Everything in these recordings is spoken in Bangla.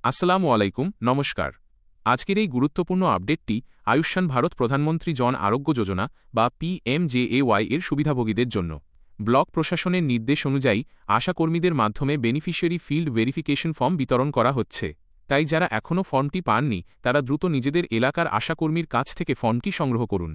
আসসালামু আলাইকুম, নমস্কার। আজকের এই গুরুত্বপূর্ণ আপডেটটি আয়ুষ্মান ভারত প্রধানমন্ত্রী জন আরোগ্য যোজনা বা পিএমজেএওয়াই এর সুবিধাভোগীদের জন্য। ব্লক প্রশাসনের নির্দেশ অনুযায়ী আশাকর্মীদের মাধ্যমে বেনিফিশিয়ারি ফিল্ড ভেরিফিকেশন ফর্ম বিতরণ করা হচ্ছে। তাই যারা এখনও ফর্মটি পাননি তারা দ্রুত নিজেদের এলাকার আশাকর্মীর কাছ থেকে ফর্মটি সংগ্রহ করুন।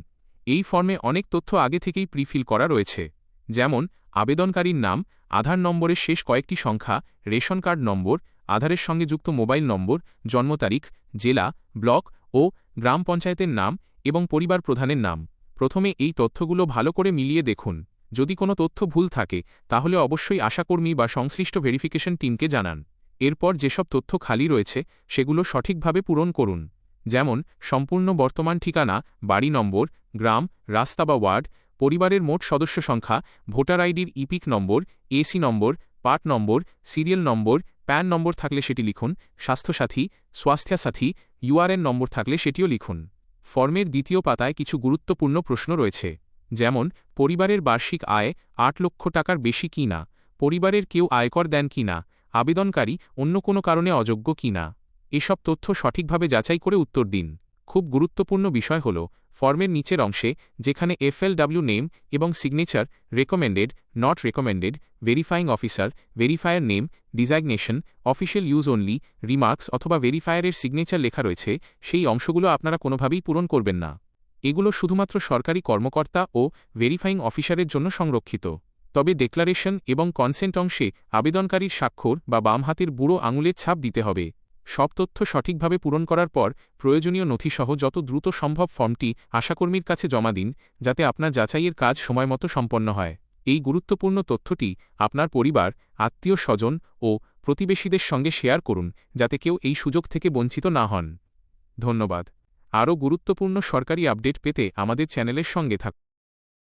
এই ফর্মে অনেক তথ্য আগে থেকেই প্রিফিল করা রয়েছে, যেমন আবেদনকারীর নাম, আধার নম্বরের শেষ কয়েকটি সংখ্যা, রেশন কার্ড নম্বর, আধারের সঙ্গে যুক্ত মোবাইল নম্বর, জন্ম তারিখ, জেলা, ব্লক ও গ্রাম পঞ্চায়েতের নাম এবং পরিবার প্রধানের নাম। প্রথমে এই তথ্যগুলো ভালো করে মিলিয়ে দেখুন। যদি কোনো তথ্য ভুল থাকে তাহলে অবশ্যই আশাকর্মী বা সংশ্লিষ্ট ভেরিফিকেশন টিমকে জানান। এরপর যেসব তথ্য খালি রয়েছে সেগুলো সঠিকভাবে পূরণ করুন, যেমন সম্পূর্ণ বর্তমান ঠিকানা, বাড়ি নম্বর, গ্রাম, রাস্তা বা ওয়ার্ড, পরিবারের মোট সদস্য সংখ্যা, ভোটার আইডির EPIC number, AC number, part number, serial number, PAN number থাকলে সেটি লিখুন, স্বাস্থ্যসাথী, স্বাস্থ্যসাথী, ইউআরএন নম্বর থাকলে সেটিও লিখুন। ফর্মের দ্বিতীয় পাতায় কিছু গুরুত্বপূর্ণ প্রশ্ন রয়েছে, যেমন পরিবারের বার্ষিক আয় ৮ লক্ষ টাকার বেশি কি না, পরিবারের কেউ আয়কর দেন কি না, আবেদনকারী অন্য কোনো কারণে অযোগ্য কি না। এসব তথ্য সঠিকভাবে যাচাই করে উত্তর দিন। খুব গুরুত্বপূর্ণ বিষয় হল, ফর্মের নিচের অংশে যেখানে এফএলডব্লিউ নেম এবং signature, recommended, not recommended, verifying officer, verifier name, designation, official use only, remarks অথবা ভেরিফায়ারের সিগনেচার লেখা রয়েছে, সেই অংশগুলো আপনারা কোনোভাবেই পূরণ করবেন না। এগুলো শুধুমাত্র সরকারি কর্মকর্তা ও ভেরিফাইং অফিসারের জন্য সংরক্ষিত। তবে ডেক্লারেশন এবং কনসেন্ট অংশে আবেদনকারীর স্বাক্ষর বা বাম হাতের বুড়ো আঙুলের ছাপ দিতে হবে। সব তথ্য সঠিকভাবে পূরণ করার পর প্রয়োজনীয় নথিসহ যত দ্রুত সম্ভব ফর্মটি আশাকর্মীর কাছে জমা দিন, যাতে আপনার যাচাইয়ের কাজ সময়মতো সম্পন্ন হয়। এই গুরুত্বপূর্ণ তথ্যটি আপনার পরিবার, আত্মীয় স্বজন ও প্রতিবেশীদের সঙ্গে শেয়ার করুন, যাতে কেউ এই সুযোগ থেকে বঞ্চিত না হন। ধন্যবাদ। আরও গুরুত্বপূর্ণ সরকারি আপডেট পেতে আমাদের চ্যানেলের সঙ্গে থাকুন।